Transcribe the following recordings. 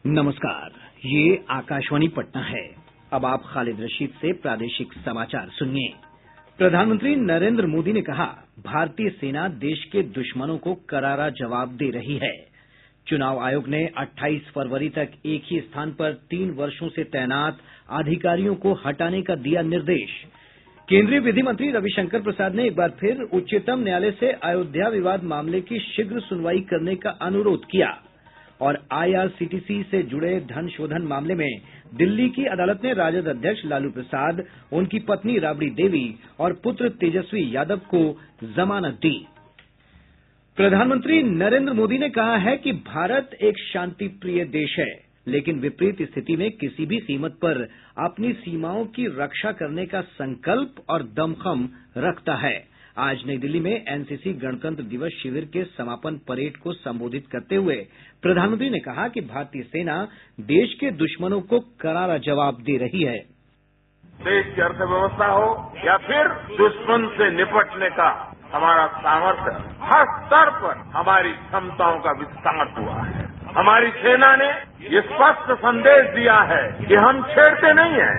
नमस्कार, ये आकाशवाणी पटना है। अब आप खालिद रशीद से प्रादेशिक समाचार सुनिए। प्रधानमंत्री नरेंद्र मोदी ने कहा, भारतीय सेना देश के दुश्मनों को करारा जवाब दे रही है। चुनाव आयोग ने 28 फरवरी तक एक ही स्थान पर 3 वर्षों से तैनात अधिकारियों को हटाने का दिया निर्देश। केंद्रीय विधि मंत्री रविशंकर प्रसाद ने एक बार फिर उच्चतम न्यायालय से अयोध्या विवाद मामले की शीघ्र सुनवाई करने का अनुरोध किया। और IRCTC से जुड़े धन शोधन मामले में दिल्ली की अदालत ने राजद अध्यक्ष लालू प्रसाद, उनकी पत्नी राबड़ी देवी और पुत्र तेजस्वी यादव को जमानत दी। प्रधानमंत्री नरेंद्र मोदी ने कहा है कि भारत एक शांतिप्रिय देश है, लेकिन विपरीत स्थिति में किसी भी कीमत पर अपनी सीमाओं की रक्षा करने का संकल्प और दमखम रखता है। आज नई दिल्ली में एनसीसी गणतंत्र दिवस शिविर के समापन परेड को संबोधित करते हुए प्रधानमंत्री ने कहा कि भारतीय सेना देश के दुश्मनों को करारा जवाब दे रही है। देश की अर्थव्यवस्था हो या फिर दुश्मन से निपटने का हमारा सामर्थ्य, हर स्तर पर हमारी क्षमताओं का विस्तार हुआ है। हमारी सेना ने ये स्पष्ट संदेश दिया है कि हम छेड़ते नहीं हैं,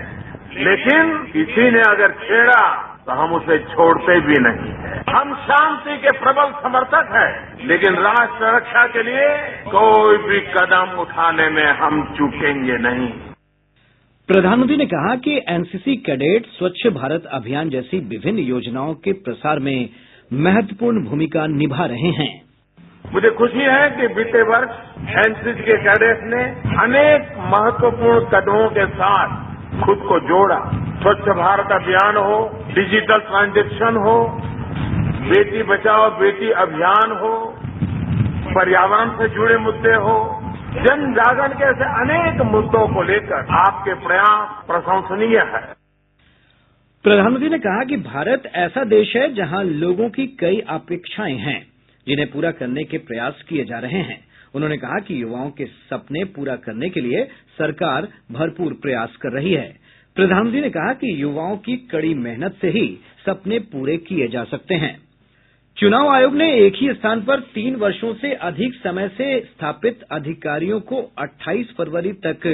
लेकिन किसी ने अगर छेड़ा तो हम उसे छोड़ते भी नहीं हैं। हम शांति के प्रबल समर्थक हैं, लेकिन राष्ट्र रक्षा के लिए कोई भी कदम उठाने में हम चूकेंगे नहीं। प्रधानमंत्री ने कहा कि एनसीसी कैडेट स्वच्छ भारत अभियान जैसी विभिन्न योजनाओं के प्रसार में महत्वपूर्ण भूमिका निभा रहे हैं। मुझे खुशी है कि बीते वर्ष एनसीसी के कैडेट्स ने अनेक महत्वपूर्ण कदमों के साथ खुद को जोड़ा। स्वच्छ भारत अभियान हो, डिजिटल ट्रांजैक्शन हो, बेटी बचाओ बेटी अभियान हो, पर्यावरण से जुड़े मुद्दे हो, जन जागरण के ऐसे अनेक मुद्दों को लेकर आपके प्रयास प्रशंसनीय है। प्रधानमंत्री ने कहा कि भारत ऐसा देश है जहां लोगों की कई अपेक्षाएं हैं, जिन्हें पूरा करने के प्रयास किए जा रहे हैं। उन्होंने कहा कि युवाओं के सपने पूरा करने के लिए सरकार भरपूर प्रयास कर रही है। प्रधानमंत्री ने कहा कि युवाओं की कड़ी मेहनत से ही सपने पूरे किए जा सकते हैं। चुनाव आयोग ने एक ही स्थान पर 3 वर्षों से अधिक समय से स्थापित अधिकारियों को 28 फरवरी तक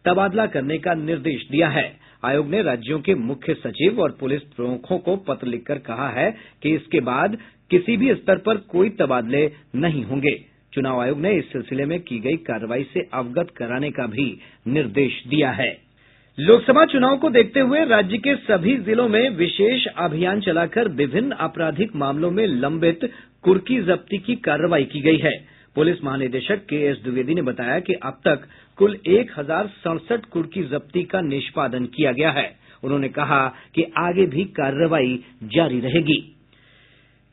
तबादला करने का निर्देश दिया है। आयोग ने राज्यों के मुख्य सचिव और पुलिस प्रमुखों को पत्र लिखकर कहा है कि इसके बाद किसी भी स्तर पर कोई तबादले नहीं होंगे। चुनाव आयोग ने इस सिलसिले में की गई कार्रवाई से अवगत कराने का भी निर्देश दिया है। लोकसभा चुनाव को देखते हुए राज्य के सभी जिलों में विशेष अभियान चलाकर विभिन्न आपराधिक मामलों में लंबित कुर्की जब्ती की कार्रवाई की गई है। पुलिस महानिदेशक KS द्विवेदी ने बताया कि अब तक कुल 1067 कुर्की जब्ती का निष्पादन किया गया है। उन्होंने कहा कि आगे भी कार्रवाई जारी रहेगी।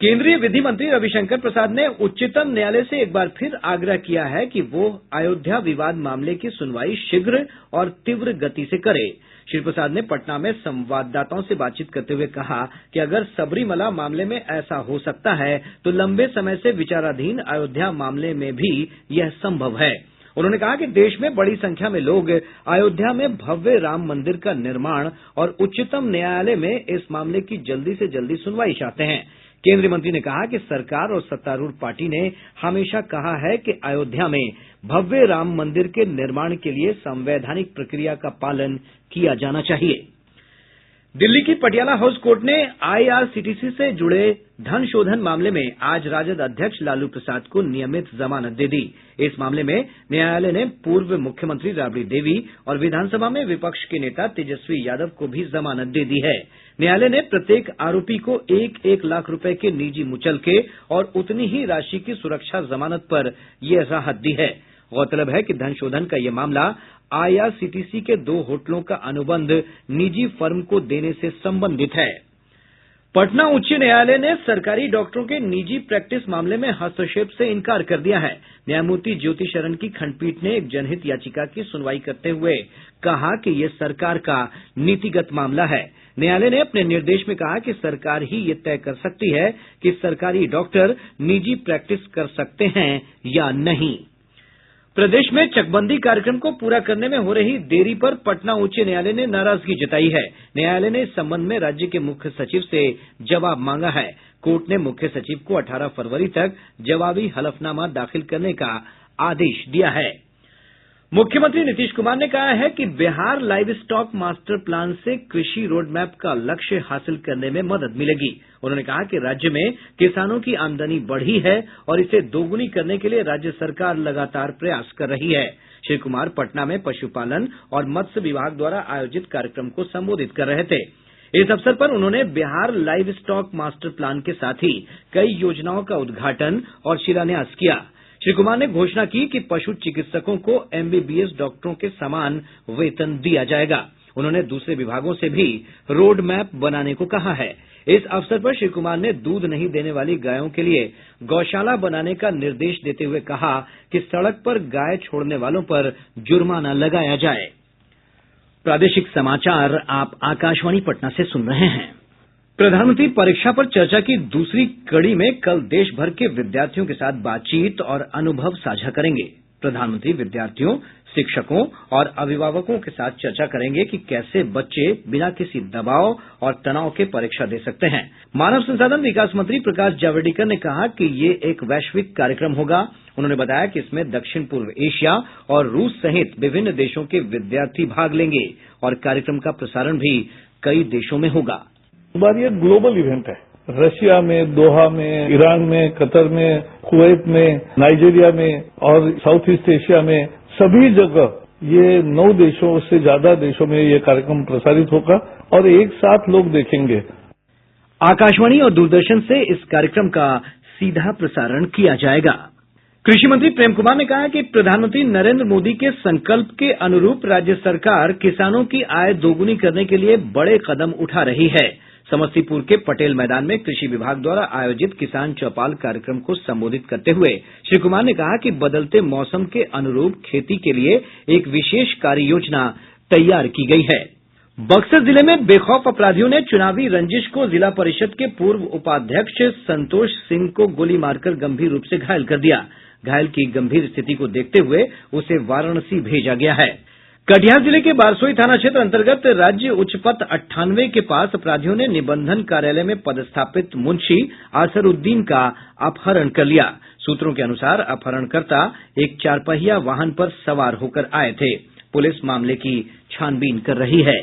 केंद्रीय विधि मंत्री रविशंकर प्रसाद ने उच्चतम न्यायालय से एक बार फिर आग्रह किया है कि वो अयोध्या विवाद मामले की सुनवाई शीघ्र और तीव्र गति से करे। श्री प्रसाद ने पटना में संवाददाताओं से बातचीत करते हुए कहा कि अगर सबरीमला मामले में ऐसा हो सकता है तो लंबे समय से विचाराधीन अयोध्या मामले में भी यह संभव है। उन्होंने कहा कि देश में बड़ी संख्या में लोग अयोध्या में भव्य राम मंदिर का निर्माण और उच्चतम न्यायालय में इस मामले की जल्दी से जल्दी सुनवाई चाहते हैं। केंद्रीय मंत्री ने कहा कि सरकार और सत्तारूढ़ पार्टी ने हमेशा कहा है कि अयोध्या में भव्य राम मंदिर के निर्माण के लिए संवैधानिक प्रक्रिया का पालन किया जाना चाहिए। दिल्ली की पटियाला हाउस कोर्ट ने IRCTC से जुड़े धन शोधन मामले में आज राजद अध्यक्ष लालू प्रसाद को नियमित जमानत दे दी। इस मामले में न्यायालय ने पूर्व मुख्यमंत्री राबड़ी देवी और विधानसभा में विपक्ष के नेता तेजस्वी यादव को भी जमानत दे दी है। न्यायालय ने प्रत्येक आरोपी को 1-1 लाख रुपए के निजी मुचलके और उतनी ही राशि की सुरक्षा जमानत पर यह राहत दी है। गौरतलब है कि धन शोधन का यह मामला IRCTC के 2 होटलों का अनुबंध निजी फर्म को देने से संबंधित है। पटना उच्च न्यायालय ने सरकारी डॉक्टरों के निजी प्रैक्टिस मामले में हस्तक्षेप से इनकार कर दिया है। न्यायमूर्ति ज्योति शरण की खंडपीठ ने एक जनहित याचिका की सुनवाई करते हुए कहा कि यह सरकार का नीतिगत मामला है। न्यायालय ने अपने निर्देश में कहा कि सरकार ही ये तय कर सकती है कि सरकारी डॉक्टर निजी प्रैक्टिस कर सकते हैं या नहीं। प्रदेश में चकबंदी कार्यक्रम को पूरा करने में हो रही देरी पर पटना उच्च न्यायालय ने नाराजगी जताई है। न्यायालय ने इस संबंध में राज्य के मुख्य सचिव से जवाब मांगा है। कोर्ट ने मुख्य सचिव को 18 फरवरी तक जवाबी हलफनामा दाखिल करने का आदेश दिया है। मुख्यमंत्री नीतीश कुमार ने कहा है कि Bihar live stock master plan से कृषि रोड मैप का लक्ष्य हासिल करने में मदद मिलेगी। उन्होंने कहा कि राज्य में किसानों की आमदनी बढ़ी है और इसे दोगुनी करने के लिए राज्य सरकार लगातार प्रयास कर रही है। श्री कुमार पटना में पशुपालन और मत्स्य विभाग द्वारा आयोजित कार्यक्रम को संबोधित कर रहे थे। इस अवसर पर उन्होंने Bihar live stock master plan के साथ ही कई योजनाओं का उद्घाटन और शिलान्यास किया। श्री कुमार ने घोषणा की कि पशु चिकित्सकों को एमबीबीएस डॉक्टरों के समान वेतन दिया जाएगा। उन्होंने दूसरे विभागों से भी रोड मैप बनाने को कहा है। इस अवसर पर श्री कुमार ने दूध नहीं देने वाली गायों के लिए गौशाला बनाने का निर्देश देते हुए कहा कि सड़क पर गाय छोड़ने वालों पर जुर्माना लगाया जाए। प्रादेशिक समाचार आप आकाशवाणी पटना से सुन रहे हैं। प्रधानमंत्री परीक्षा पर चर्चा की दूसरी कड़ी में कल देश भर के विद्यार्थियों के साथ बातचीत और अनुभव साझा करेंगे। प्रधानमंत्री विद्यार्थियों, शिक्षकों और अभिभावकों के साथ चर्चा करेंगे कि कैसे बच्चे बिना किसी दबाव और तनाव के परीक्षा दे सकते हैं। मानव संसाधन विकास मंत्री प्रकाश जावड़ेकर ने कहा कि ये एक वैश्विक कार्यक्रम होगा। उन्होंने बताया कि इसमें दक्षिण पूर्व एशिया और रूस सहित विभिन्न देशों के विद्यार्थी भाग लेंगे और कार्यक्रम का प्रसारण भी कई देशों में होगा। इस बार ये ग्लोबल इवेंट है। रशिया में, दोहा में, ईरान में, कतर में, कुवैत में, नाइजीरिया में और साउथ ईस्ट एशिया में सभी जगह ये 9 देशों से ज्यादा देशों में ये कार्यक्रम प्रसारित होगा और एक साथ लोग देखेंगे। आकाशवाणी और दूरदर्शन से इस कार्यक्रम का सीधा प्रसारण किया जाएगा। कृषि मंत्री प्रेम कुमार ने कहा है कि प्रधानमंत्री नरेंद्र मोदी के संकल्प के अनुरूप राज्य सरकार किसानों की आय दोगुनी करने के लिए बड़े कदम उठा रही है। समस्तीपुर के पटेल मैदान में कृषि विभाग द्वारा आयोजित किसान चौपाल कार्यक्रम को संबोधित करते हुए श्री कुमार ने कहा कि बदलते मौसम के अनुरूप खेती के लिए एक विशेष कार्य योजना तैयार की गई है। बक्सर जिले में बेखौफ अपराधियों ने चुनावी रंजिश को जिला परिषद के पूर्व उपाध्यक्ष संतोष सिंह को गोली मारकर गंभीर रूप से घायल कर दिया। घायल की गंभीर स्थिति को देखते हुए उसे वाराणसी भेजा गया है। कटिहार जिले के बारसोई थाना क्षेत्र अंतर्गत राज्य उच्च पथ 98 के पास अपराधियों ने निबंधन कार्यालय में पदस्थापित मुंशी असरुद्दीन का अपहरण कर लिया। सूत्रों के अनुसार अपहरणकर्ता एक 4 पहिया वाहन पर सवार होकर आए थे। पुलिस मामले की छानबीन कर रही है।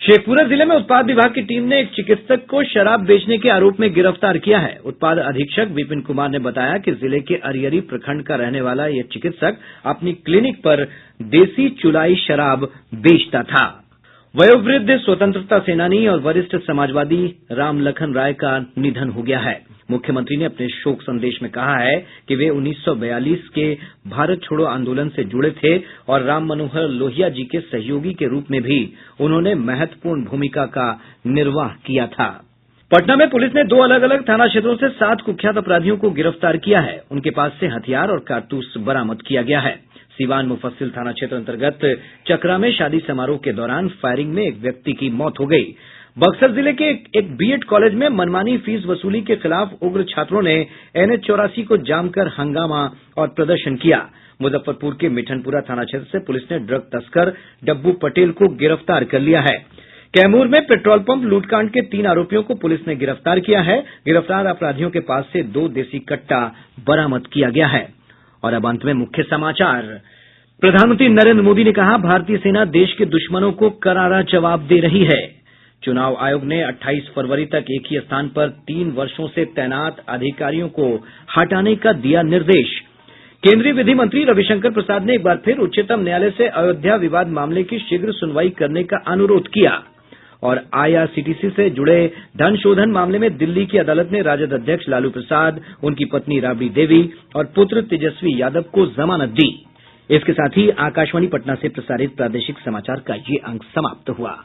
शेखपुरा जिले में उत्पाद विभाग की टीम ने एक चिकित्सक को शराब बेचने के आरोप में गिरफ्तार किया है। उत्पाद अधीक्षक विपिन कुमार ने बताया कि जिले के अरियरी प्रखंड का रहने वाला यह चिकित्सक अपनी क्लिनिक पर देसी चुलाई शराब बेचता था। वयोवृद्ध स्वतंत्रता सेनानी और वरिष्ठ समाजवादी रामलखन राय का निधन हो गया है। मुख्यमंत्री ने अपने शोक संदेश में कहा है कि वे 1942 के भारत छोड़ो आंदोलन से जुड़े थे और राम मनोहर लोहिया जी के सहयोगी के रूप में भी उन्होंने महत्वपूर्ण भूमिका का निर्वाह किया था। पटना में पुलिस ने 2 अलग अलग थाना क्षेत्रों से 7 कुख्यात अपराधियों को गिरफ्तार किया है। उनके पास से हथियार और कारतूस बरामद किया गया है। सीवान मुफस्सिल थाना क्षेत्र अंतर्गत चकरा में शादी समारोह के दौरान फायरिंग में एक व्यक्ति की मौत हो गई। बक्सर जिले के एक बीएड कॉलेज में मनमानी फीस वसूली के खिलाफ उग्र छात्रों ने NH 84 को जाम कर हंगामा और प्रदर्शन किया। मुजफ्फरपुर के मिठनपुरा थाना क्षेत्र से पुलिस ने ड्रग तस्कर डब्बू पटेल को गिरफ्तार कर लिया है। कैमूर में पेट्रोल पंप लूटकांड के 3 आरोपियों को पुलिस ने गिरफ्तार किया है। गिरफ्तार अपराधियों के पास से 2 देसी कट्टा बरामद किया गया है। और अब अंत में मुख्य समाचार। प्रधानमंत्री नरेंद्र मोदी ने कहा, भारतीय सेना देश के दुश्मनों को करारा जवाब दे रही है। चुनाव आयोग ने 28 फरवरी तक एक ही स्थान पर 3 वर्षों से तैनात अधिकारियों को हटाने का दिया निर्देश। केंद्रीय विधि मंत्री रविशंकर प्रसाद ने एक बार फिर उच्चतम न्यायालय से अयोध्या विवाद मामले की शीघ्र सुनवाई करने का अनुरोध किया। और IRCTC से जुड़े धन शोधन मामले में दिल्ली की अदालत ने राजद अध्यक्ष लालू प्रसाद, उनकी पत्नी राबड़ी देवी और पुत्र तेजस्वी यादव को जमानत दी। इसके साथ ही आकाशवाणी पटना से प्रसारित प्रादेशिक समाचार का ये अंक समाप्त हुआ।